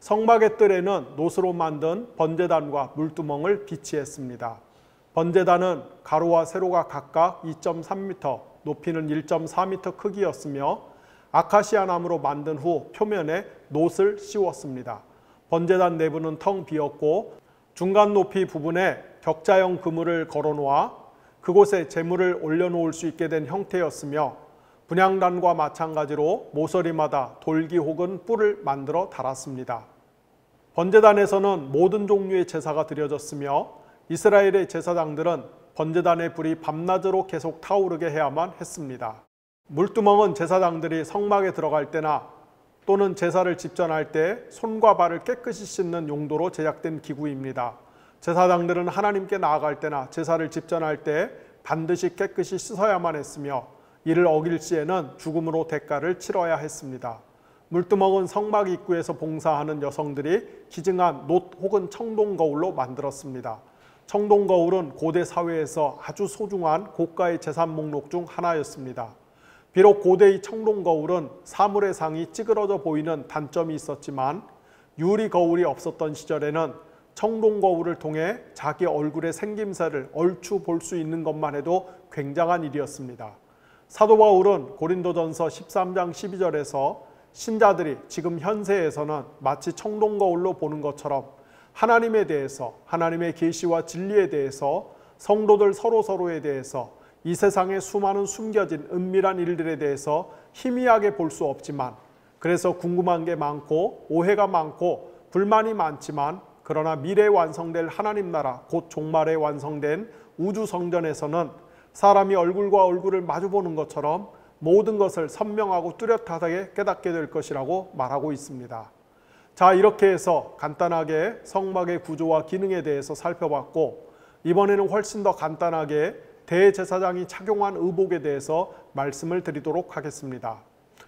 성막의 뜰에는 노스로 만든 번제단과 물두멍을 비치했습니다. 번제단은 가로와 세로가 각각 2.3m, 높이는 1.4m 크기였으며 아카시아 나무로 만든 후 표면에 놋을 씌웠습니다. 번제단 내부는 텅 비었고 중간 높이 부분에 격자형 그물을 걸어놓아 그곳에 제물을 올려놓을 수 있게 된 형태였으며, 분향단과 마찬가지로 모서리마다 돌기 혹은 뿔을 만들어 달았습니다. 번제단에서는 모든 종류의 제사가 드려졌으며 이스라엘의 제사장들은 번제단의 불이 밤낮으로 계속 타오르게 해야만 했습니다. 물두멍은 제사장들이 성막에 들어갈 때나 또는 제사를 집전할 때 손과 발을 깨끗이 씻는 용도로 제작된 기구입니다. 제사장들은 하나님께 나아갈 때나 제사를 집전할 때 반드시 깨끗이 씻어야만 했으며, 이를 어길 시에는 죽음으로 대가를 치러야 했습니다. 물두멍은 성막 입구에서 봉사하는 여성들이 기증한 놋 혹은 청동 거울로 만들었습니다. 청동 거울은 고대 사회에서 아주 소중한 고가의 재산 목록 중 하나였습니다. 비록 고대의 청동 거울은 사물의 상이 찌그러져 보이는 단점이 있었지만, 유리 거울이 없었던 시절에는 청동 거울을 통해 자기 얼굴의 생김새를 얼추 볼 수 있는 것만 해도 굉장한 일이었습니다. 사도 바울은 고린도전서 13장 12절에서 신자들이 지금 현세에서는 마치 청동 거울로 보는 것처럼 하나님에 대해서, 하나님의 계시와 진리에 대해서, 성도들 서로서로에 대해서, 이 세상의 수많은 숨겨진 은밀한 일들에 대해서 희미하게 볼 수 없지만, 그래서 궁금한 게 많고 오해가 많고 불만이 많지만, 그러나 미래에 완성될 하나님 나라 곧 종말에 완성된 우주 성전에서는 사람이 얼굴과 얼굴을 마주보는 것처럼 모든 것을 선명하고 뚜렷하게 깨닫게 될 것이라고 말하고 있습니다. 자, 이렇게 해서 간단하게 성막의 구조와 기능에 대해서 살펴봤고, 이번에는 훨씬 더 간단하게 대제사장이 착용한 의복에 대해서 말씀을 드리도록 하겠습니다.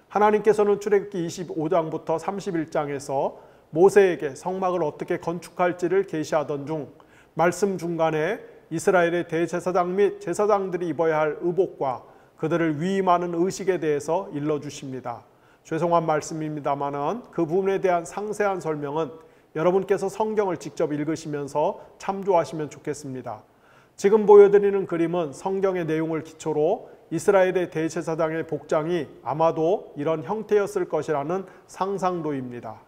하나님께서는 출애굽기 25장부터 31장에서 모세에게 성막을 어떻게 건축할지를 계시하던 중 말씀 중간에 이스라엘의 대제사장 및 제사장들이 입어야 할 의복과 그들을 위임하는 의식에 대해서 일러주십니다. 죄송한 말씀입니다만 그 부분에 대한 상세한 설명은 여러분께서 성경을 직접 읽으시면서 참조하시면 좋겠습니다. 지금 보여드리는 그림은 성경의 내용을 기초로 이스라엘의 대제사장의 복장이 아마도 이런 형태였을 것이라는 상상도입니다.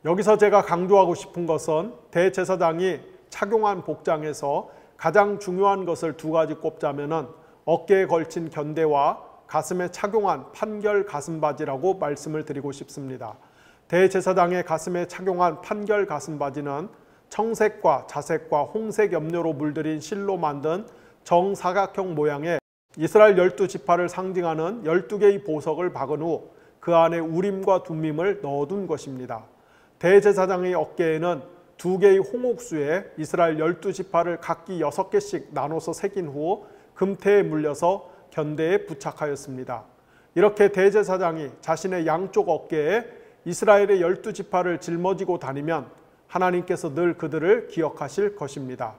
여기서 제가 강조하고 싶은 것은 대제사장이 착용한 복장에서 가장 중요한 것을 두 가지 꼽자면 어깨에 걸친 견대와 가슴에 착용한 판결 가슴바지라고 말씀을 드리고 싶습니다. 대제사장의 가슴에 착용한 판결 가슴바지는 청색과 자색과 홍색 염료로 물들인 실로 만든 정사각형 모양의 이스라엘 12지파를 상징하는 12개의 보석을 박은 후 그 안에 우림과 둠밈을 넣어둔 것입니다. 대제사장의 어깨에는 두 개의 홍옥수에 이스라엘 12지파를 각기 6개씩 나눠서 새긴 후 금태에 물려서 견대에 부착하였습니다. 이렇게 대제사장이 자신의 양쪽 어깨에 이스라엘의 12지파를 짊어지고 다니면 하나님께서 늘 그들을 기억하실 것입니다.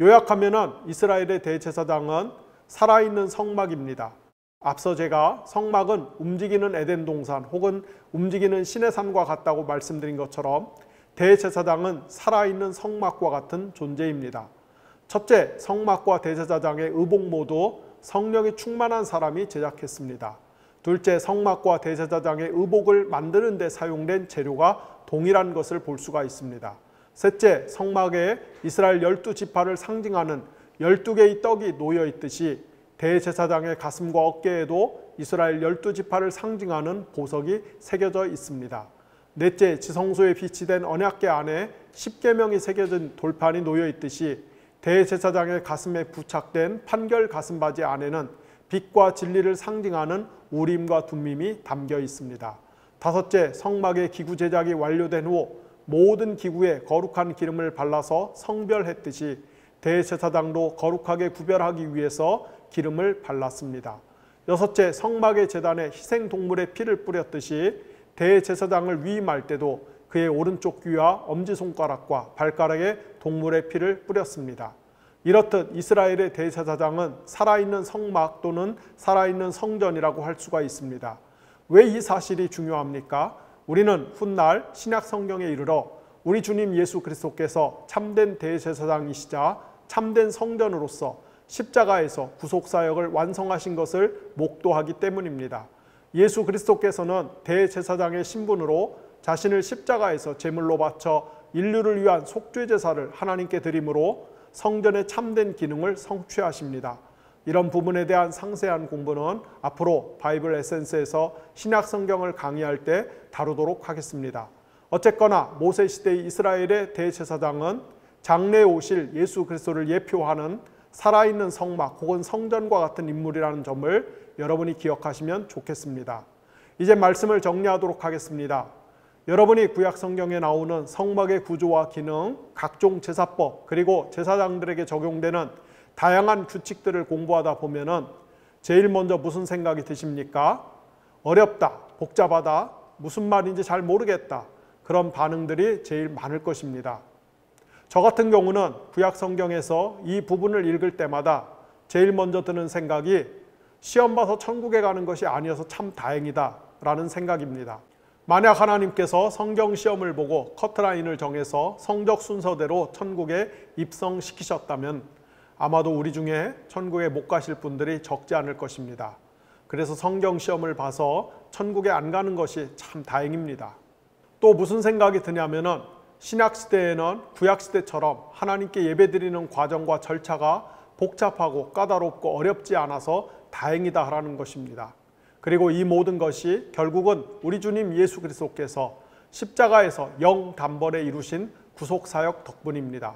요약하면은 이스라엘의 대제사장은 살아있는 성막입니다. 앞서 제가 성막은 움직이는 에덴 동산 혹은 움직이는 신의 산과 같다고 말씀드린 것처럼 대제사장은 살아있는 성막과 같은 존재입니다. 첫째, 성막과 대제사장의 의복 모두 성령이 충만한 사람이 제작했습니다. 둘째, 성막과 대제사장의 의복을 만드는 데 사용된 재료가 동일한 것을 볼 수가 있습니다. 셋째, 성막에 이스라엘 12지파를 상징하는 12개의 떡이 놓여 있듯이 대제사장의 가슴과 어깨에도 이스라엘 12지파를 상징하는 보석이 새겨져 있습니다. 넷째, 지성소에 비치된 언약궤 안에 10계명이 새겨진 돌판이 놓여 있듯이 대제사장의 가슴에 부착된 판결 가슴바지 안에는 빛과 진리를 상징하는 우림과 둠밈이 담겨 있습니다. 다섯째, 성막의 기구 제작이 완료된 후 모든 기구에 거룩한 기름을 발라서 성별했듯이 대제사장도 거룩하게 구별하기 위해서 기름을 발랐습니다. 여섯째, 성막의 제단에 희생동물의 피를 뿌렸듯이 대제사장을 위임할 때도 그의 오른쪽 귀와 엄지손가락과 발가락에 동물의 피를 뿌렸습니다. 이렇듯 이스라엘의 대제사장은 살아있는 성막 또는 살아있는 성전이라고 할 수가 있습니다. 왜 이 사실이 중요합니까? 우리는 훗날 신약 성경에 이르러 우리 주님 예수 그리스도께서 참된 대제사장이시자 참된 성전으로서 십자가에서 구속사역을 완성하신 것을 목도하기 때문입니다. 예수 그리스도께서는 대제사장의 신분으로 자신을 십자가에서 제물로 바쳐 인류를 위한 속죄제사를 하나님께 드림으로 성전의 참된 기능을 성취하십니다. 이런 부분에 대한 상세한 공부는 앞으로 바이블 에센스에서 신약 성경을 강의할 때 다루도록 하겠습니다. 어쨌거나 모세 시대의 이스라엘의 대제사장은 장래에 오실 예수 그리스도를 예표하는 살아있는 성막 혹은 성전과 같은 인물이라는 점을 여러분이 기억하시면 좋겠습니다. 이제 말씀을 정리하도록 하겠습니다. 여러분이 구약 성경에 나오는 성막의 구조와 기능, 각종 제사법, 그리고 제사장들에게 적용되는 다양한 규칙들을 공부하다 보면은 제일 먼저 무슨 생각이 드십니까? 어렵다, 복잡하다, 무슨 말인지 잘 모르겠다. 그런 반응들이 제일 많을 것입니다. 저 같은 경우는 구약 성경에서 이 부분을 읽을 때마다 제일 먼저 드는 생각이 시험 봐서 천국에 가는 것이 아니어서 참 다행이다 라는 생각입니다. 만약 하나님께서 성경 시험을 보고 커트라인을 정해서 성적 순서대로 천국에 입성시키셨다면 아마도 우리 중에 천국에 못 가실 분들이 적지 않을 것입니다. 그래서 성경 시험을 봐서 천국에 안 가는 것이 참 다행입니다. 또 무슨 생각이 드냐면은 신약시대에는 구약시대처럼 하나님께 예배드리는 과정과 절차가 복잡하고 까다롭고 어렵지 않아서 다행이다라는 것입니다. 그리고 이 모든 것이 결국은 우리 주님 예수 그리스도께서 십자가에서 영단번에 이루신 구속사역 덕분입니다.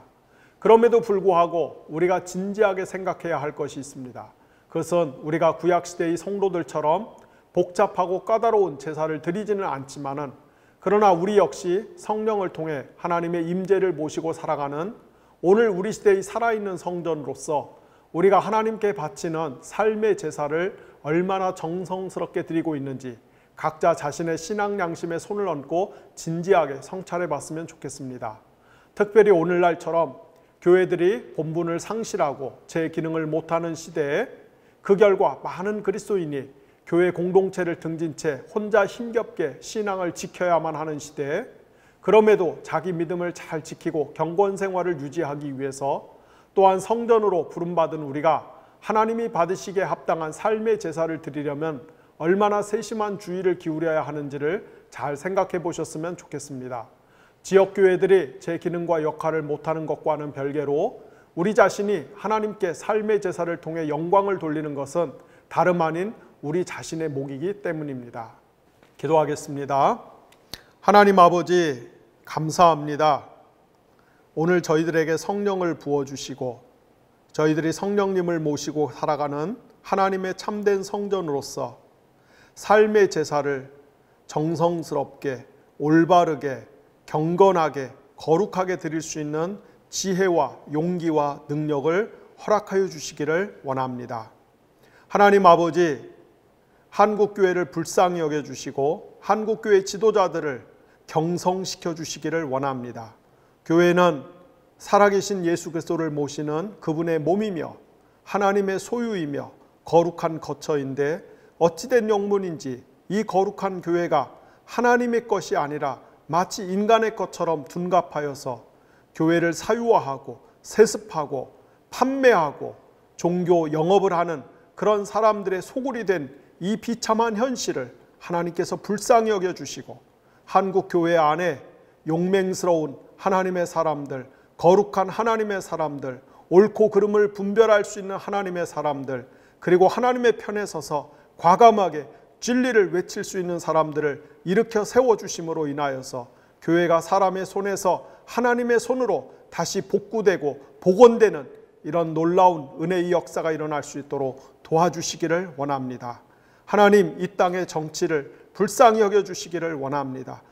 그럼에도 불구하고 우리가 진지하게 생각해야 할 것이 있습니다. 그것은 우리가 구약시대의 성도들처럼 복잡하고 까다로운 제사를 드리지는 않지만은 그러나 우리 역시 성령을 통해 하나님의 임재를 모시고 살아가는 오늘 우리 시대의 살아있는 성전으로서 우리가 하나님께 바치는 삶의 제사를 얼마나 정성스럽게 드리고 있는지 각자 자신의 신앙 양심에 손을 얹고 진지하게 성찰해 봤으면 좋겠습니다. 특별히 오늘날처럼 교회들이 본분을 상실하고 제 기능을 못하는 시대에 그 결과 많은 그리스도인이 교회 공동체를 등진 채 혼자 힘겹게 신앙을 지켜야만 하는 시대에 그럼에도 자기 믿음을 잘 지키고 경건 생활을 유지하기 위해서 또한 성전으로 부름받은 우리가 하나님이 받으시기에 합당한 삶의 제사를 드리려면 얼마나 세심한 주의를 기울여야 하는지를 잘 생각해 보셨으면 좋겠습니다. 지역교회들이 제 기능과 역할을 못하는 것과는 별개로 우리 자신이 하나님께 삶의 제사를 통해 영광을 돌리는 것은 다름 아닌 우리 자신의 목이기 때문입니다. 기도하겠습니다. 하나님 아버지 감사합니다. 오늘 저희들에게 성령을 부어주시고 저희들이 성령님을 모시고 살아가는 하나님의 참된 성전으로서 삶의 제사를 정성스럽게 올바르게 경건하게 거룩하게 드릴 수 있는 지혜와 용기와 능력을 허락하여 주시기를 원합니다. 하나님 아버지, 한국교회를 불쌍히 여겨주시고 한국교회 지도자들을 경성시켜 주시기를 원합니다. 교회는 살아계신 예수 그리스도를 모시는 그분의 몸이며 하나님의 소유이며 거룩한 거처인데 어찌된 영문인지 이 거룩한 교회가 하나님의 것이 아니라 마치 인간의 것처럼 둔갑하여서 교회를 사유화하고 세습하고 판매하고 종교 영업을 하는 그런 사람들의 소굴이 된 이 비참한 현실을 하나님께서 불쌍히 여겨주시고 한국교회 안에 용맹스러운 하나님의 사람들, 거룩한 하나님의 사람들, 옳고 그름을 분별할 수 있는 하나님의 사람들, 그리고 하나님의 편에 서서 과감하게 진리를 외칠 수 있는 사람들을 일으켜 세워주심으로 인하여서 교회가 사람의 손에서 하나님의 손으로 다시 복구되고 복원되는 이런 놀라운 은혜의 역사가 일어날 수 있도록 도와주시기를 원합니다. 하나님, 이 땅의 정치를 불쌍히 여겨주시기를 원합니다.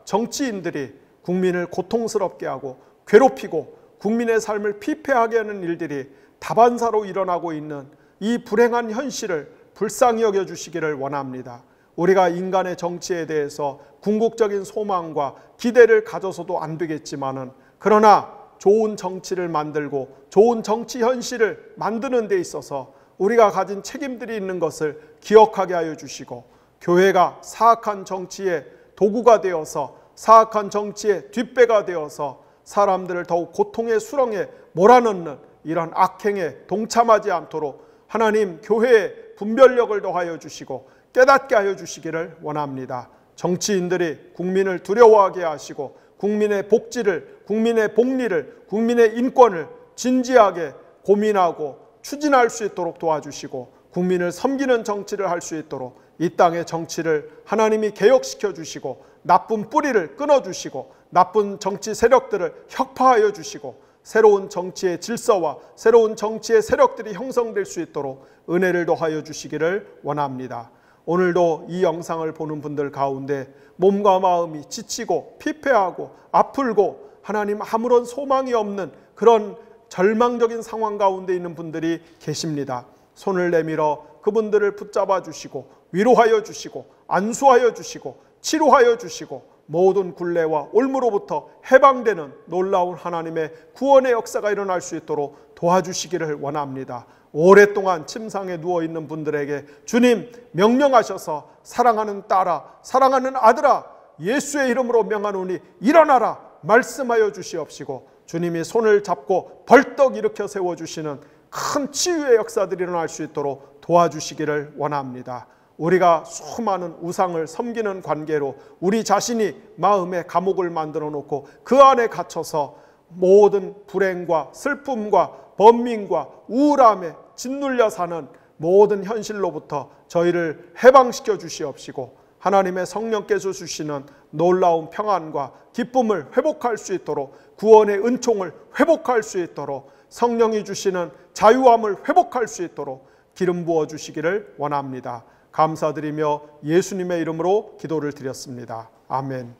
정치인들이 국민을 고통스럽게 하고 괴롭히고 국민의 삶을 피폐하게 하는 일들이 다반사로 일어나고 있는 이 불행한 현실을 불쌍히 여겨주시기를 원합니다. 우리가 인간의 정치에 대해서 궁극적인 소망과 기대를 가져서도 안 되겠지만은, 그러나 좋은 정치를 만들고 좋은 정치 현실을 만드는 데 있어서 우리가 가진 책임들이 있는 것을 기억하게 하여 주시고, 교회가 사악한 정치의 도구가 되어서 사악한 정치의 뒷배가 되어서 사람들을 더욱 고통의 수렁에 몰아넣는 이런 악행에 동참하지 않도록 하나님, 교회의 분별력을 더하여 주시고 깨닫게 하여 주시기를 원합니다. 정치인들이 국민을 두려워하게 하시고 국민의 복지를, 국민의 복리를, 국민의 인권을 진지하게 고민하고 추진할 수 있도록 도와주시고 국민을 섬기는 정치를 할 수 있도록 이 땅의 정치를 하나님이 개혁시켜 주시고 나쁜 뿌리를 끊어주시고 나쁜 정치 세력들을 혁파하여 주시고 새로운 정치의 질서와 새로운 정치의 세력들이 형성될 수 있도록 은혜를 더하여 주시기를 원합니다. 오늘도 이 영상을 보는 분들 가운데 몸과 마음이 지치고 피폐하고 아플고 하나님 아무런 소망이 없는 그런 절망적인 상황 가운데 있는 분들이 계십니다. 손을 내밀어 그분들을 붙잡아 주시고 위로하여 주시고 안수하여 주시고 치료하여 주시고 모든 굴레와 올무로부터 해방되는 놀라운 하나님의 구원의 역사가 일어날 수 있도록 도와주시기를 원합니다. 오랫동안 침상에 누워있는 분들에게 주님 명령하셔서 사랑하는 딸아, 사랑하는 아들아, 예수의 이름으로 명하노니 일어나라 말씀하여 주시옵시고 주님이 손을 잡고 벌떡 일으켜 세워주시는 큰 치유의 역사들이 일어날 수 있도록 도와주시기를 원합니다. 우리가 수많은 우상을 섬기는 관계로 우리 자신이 마음의 감옥을 만들어 놓고 그 안에 갇혀서 모든 불행과 슬픔과 번민과 우울함에 짓눌려 사는 모든 현실로부터 저희를 해방시켜 주시옵시고 하나님의 성령께서 주시는 놀라운 평안과 기쁨을 회복할 수 있도록 구원의 은총을 회복할 수 있도록 성령이 주시는 자유함을 회복할 수 있도록 기름 부어 주시기를 원합니다. 감사드리며 예수님의 이름으로 기도를 드렸습니다. 아멘.